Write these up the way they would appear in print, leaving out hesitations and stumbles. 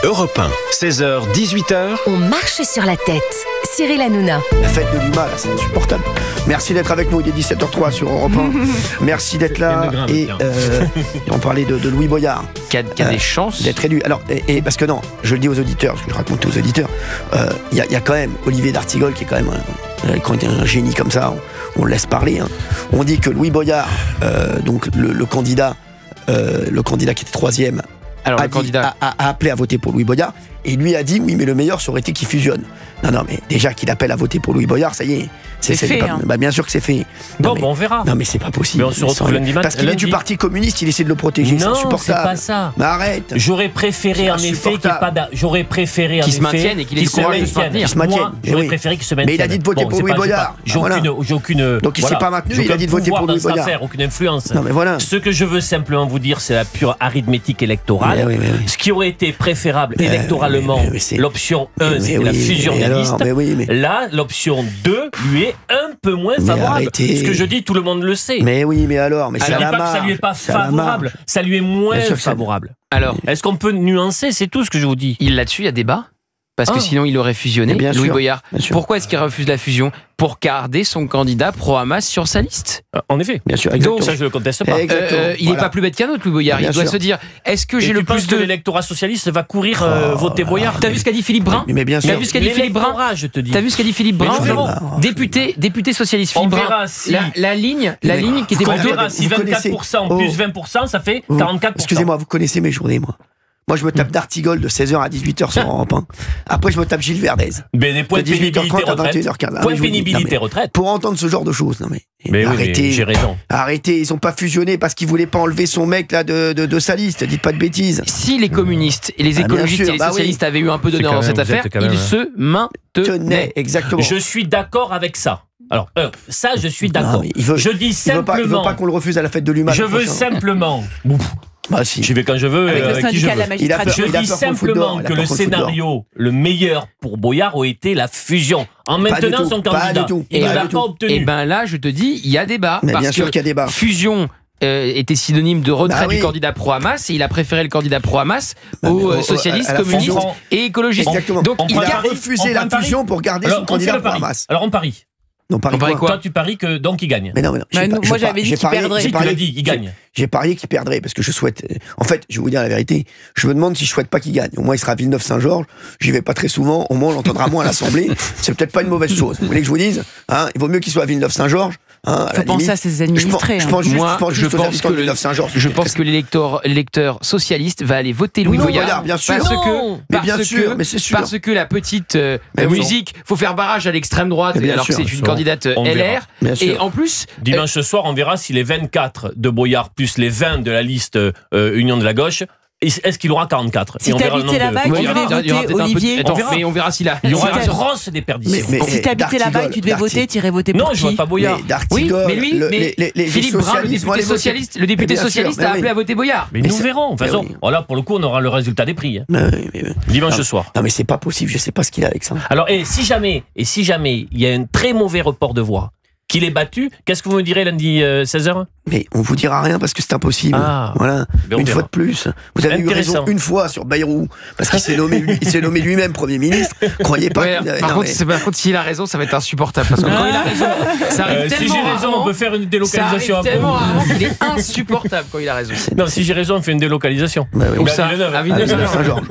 Europe 1, 16h, 18h. On marche sur la tête. Cyril Hanouna. La fête de l'UMA, là, c'est insupportable. Merci d'être avec nous, il est 17h03 sur Europe 1. Merci d'être là. Et on parlait de Louis Boyard. Qui a des chances d'être élu. Alors, et parce que non, je le dis aux auditeurs, parce que je raconte aux auditeurs, il y a quand même Olivier d'Artigol qui est quand même un génie comme ça, on le laisse parler. Hein. On dit que Louis Boyard, donc le candidat qui était troisième, a appelé à voter pour Louis Boyard, et lui a dit oui, mais le meilleur ça aurait été qu'il fusionne. Non, mais déjà qu'il appelle à voter pour Louis Boyard, ça y est. C'est fait. Pas, bah bien sûr que c'est fait. Bon, on verra. Non, mais c'est pas possible. Mais on se retrouve lundi matin. Parce qu'il est du Parti communiste, il essaie de le protéger. Non, c'est c'est pas ça. Mais arrête. J'aurais préféré en effet qu'il se maintienne et qu'il ait le courage de se maintenir. J'aurais préféré qu'il se maintienne. Mais il a dit de voter pour Louis Boyard. J'ai aucune. Donc il s'est pas maintenu, il a dit de voter pour Louis Boyard. Aucune influence. Non, mais voilà. Ce que je veux simplement vous dire, c'est la pure arithmétique électorale. Ce qui aurait été préférable électoralement, l'option 1, c'était la fusion des listes. Là, l'option 2 lui est un peu moins favorable. Ce que je dis, tout le monde le sait. Mais oui, mais alors, mais ça ne dit pas que ça lui est pas favorable, ça lui est moins favorable. Alors, est-ce qu'on peut nuancer? C'est tout ce que je vous dis. Là-dessus, il y a débat. Parce que sinon, il aurait fusionné. Louis Boyard. Pourquoi est-ce qu'il refuse la fusion? Pour garder son candidat pro-Hamas sur sa liste. En effet. Bien sûr. Donc, ça, je ne le conteste pas. Il n'est pas plus bête qu'un autre, Louis Boyard. Il doit se dire, est-ce que j'ai le plus de... l'électorat socialiste va courir voter Boyard? T'as vu ce qu'a dit Philippe Brun? Mais bien sûr. T'as vu ce qu'a dit Philippe Brun? T'as vu ce qu'a dit Philippe Brun? Député socialiste Philippe Brun. La ligne qui était... On verra si 24% plus 20%, ça fait 44%. Excusez-moi, vous connaissez mes journées, moi. Moi, je me tape d'Artigol de 16h à 18h sur Europe 1. Après, je me tape Gilles Verdez. Mais des points de pénibilité retraite. Point de pénibilité retraite. Pour entendre ce genre de choses, non mais arrêtez. J'ai raison. Arrêtez, ils ont pas fusionné parce qu'ils voulaient pas enlever son mec là de sa liste. Dites pas de bêtises. Si les communistes et les écologistes et les socialistes avaient eu un peu d'honneur dans cette affaire, ils se maintenaient. Exactement. Je suis d'accord avec ça. Alors, ça, je suis d'accord. Je dis simplement. Il veut pas qu'on le refuse à la fête de l'UMA. Je veux simplement. Bah si. J'y vais quand je veux. Avec le syndicat de la magistrature. Je dis simplement que le scénario le meilleur pour Boyard aurait été la fusion. En maintenant son candidat. Et il l'a pas obtenu. Et ben là, je te dis, il y a débat. Mais bien sûr qu'il y a débat. Fusion était synonyme de retrait du candidat pro-Hamas, et il a préféré le candidat pro-Hamas aux socialistes, communistes et écologistes. Exactement. Donc il a refusé la fusion pour garder son candidat pro-Hamas. Alors on parie. Non, quoi? Toi, tu paries que donc il gagne. Mais non. Moi, j'avais dit qu'il perdrait. Si tu l'as dit, il gagne. J'ai parié qu'il perdrait parce que je souhaite. En fait, je vais vous dire la vérité. Je me demande si je souhaite pas qu'il gagne. Au moins, il sera à Villeneuve-Saint-Georges. J'y vais pas très souvent. Au moins, on l'entendra moins à l'Assemblée. C'est peut-être pas une mauvaise chose. Vous voulez que je vous dise? Il vaut mieux qu'il soit à Villeneuve-Saint-Georges. Faut penser à ses administrés. Je pense que l'électeur socialiste va aller voter Louis Boyard. Bien sûr. Mais c'est sûr. Parce que la petite musique, faut faire barrage à l'extrême droite, alors que c'est une candidate LR. Et en plus, dimanche soir, on verra si les 24 de Boyard plus les 20 de la liste Union de la gauche, est-ce qu'il aura 44? Si t'habitais là-bas, tu devais voter, Olivier. On verra s'il a. Il y aura une grosse déperdition. Si t'habitais là-bas et tu devais voter, t'irais voter pour qui? Non, je vote pas Boyard. Oui, mais lui, Philippe Brun, le député socialiste, a appelé à voter Boyard. Mais nous verrons. De toute façon, voilà, pour le coup, on aura le résultat des prix. Dimanche soir. Non, mais c'est pas possible. Je sais pas ce qu'il a avec ça. Alors, et si jamais il y a un très mauvais report de voix, qu'il est battu, qu'est-ce que vous me direz lundi 16h? Mais on vous dira rien parce que c'est impossible. Voilà. Une fois de plus. Vous avez eu raison une fois sur Bayrou parce qu'il s'est nommé lui-même Premier ministre. Croyez pas. Par contre, s'il a raison, ça va être insupportable parce que quand il a raison, ça arrive tellement. Si j'ai raison, on peut faire une délocalisation. Ça arrive tellement rarement qu'il est insupportable quand il a raison. Non, si j'ai raison, on fait une délocalisation. Où ça? À Villeneuve-Saint-Georges.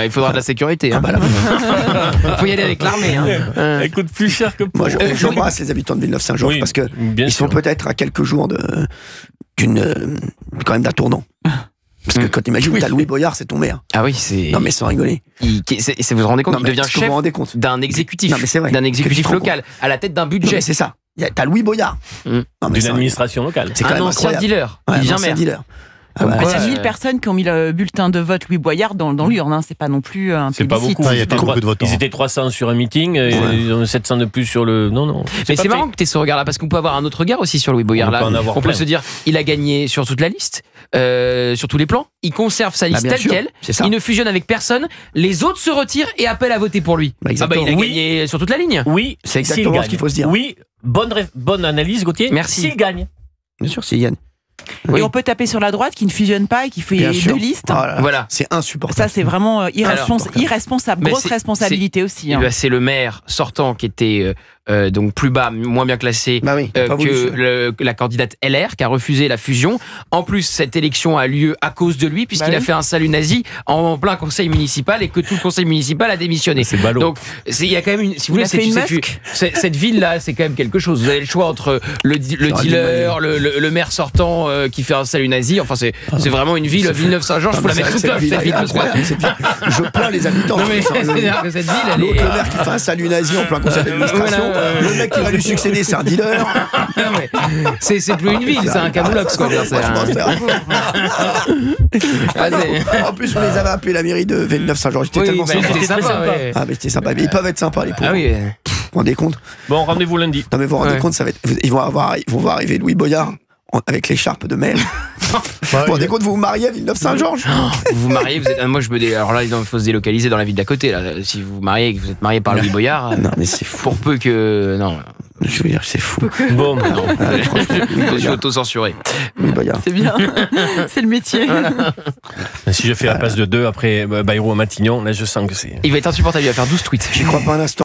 Il faudra de la sécurité. Il faut y aller avec l'armée. Elle coûte plus cher que pour. Moi, j'embrasse les habitants de Villeneuve-Saint-Georges parce que ils sont peut-être à quelques jours quand même d'un tournant. Parce que quand t'imagines, t'as Louis Boyard, c'est ton maire. Ah oui, c'est. Non, mais sans rigoler. Vous vous rendez compte, il devient chef d'un exécutif. Non, mais c'est vrai. D'un exécutif local, à la tête d'un budget. C'est ça. T'as Louis Boyard. D'une administration locale. C'est un ancien dealer. Il devient maire. Il y a 1000 personnes qui ont mis le bulletin de vote Louis Boyard dans l'urne. C'est pas non plus un plébiscite. C'est pas beaucoup. Il y a beaucoup de votants. Ils étaient 300 sur un meeting, ils ont 700 de plus sur le. Non. Mais c'est marrant que tu aies ce regard-là, parce qu'on peut avoir un autre regard aussi sur Louis Boyard. On peut se dire, il a gagné sur toute la liste, sur tous les plans. Il conserve sa liste telle quelle. Il ne fusionne avec personne. Les autres se retirent et appellent à voter pour lui. Il a gagné sur toute la ligne. Oui, c'est exactement ce qu'il faut se dire. Oui, bonne analyse, Gauthier. Merci. S'il gagne. Bien sûr, s'il gagne. Et on peut taper sur la droite qui ne fusionne pas et qui fait 2 listes. Voilà. C'est insupportable. Ça, c'est vraiment irresponsable. Grosse responsabilité aussi. C'est le maire sortant qui était donc plus bas, moins bien classé que la candidate LR qui a refusé la fusion. En plus, cette élection a lieu à cause de lui puisqu'il a fait un salut nazi en plein conseil municipal et que tout le conseil municipal a démissionné. C'est ballot. Donc, il y a quand même si vous voulez, cette ville-là, c'est quand même quelque chose. Vous avez le choix entre le dealer, le maire sortant qui fait un salut nazi. Enfin, c'est vraiment une ville, Villeneuve-Saint-Georges. Il faut la mettre toute neuve, cette ville. Je plains les habitants. Non, mais c'est-à-dire que cette ville, le maire qui fait un salut nazi en plein conseil d'administration. Le mec qui va lui succéder, c'est un dealer. C'est plus une ville, c'est un camoulox, quoi. En plus, on les avait appelés la mairie de Villeneuve-Saint-Georges. C'était tellement sympa. Ah, mais c'était sympa. Mais ils peuvent être sympas, les pauvres. Ah oui. Vous vous rendez compte? Bon, rendez-vous lundi. Non, mais vous vous rendez compte, ça va être. Ils vont voir arriver Louis Boyard avec l'écharpe de maire. Vous vous rendez compte, vous vous mariez à Villeneuve-Saint-Georges? Vous vous mariez, vous êtes. Moi, alors là, il faut se délocaliser dans la ville d'à côté. Là. Si vous vous mariez et que vous êtes marié par Louis Boyard. Non, mais c'est fou. Pour peu que. Non. Je veux dire, c'est fou. Bon, non. Je suis auto-censuré. Louis Boyard. C'est bien. C'est le métier. Si je fais la passe de 2 après Bayrou à Matignon, là, je sens que c'est. Il va être insupportable, il va faire 12 tweets. J'y crois pas un instant.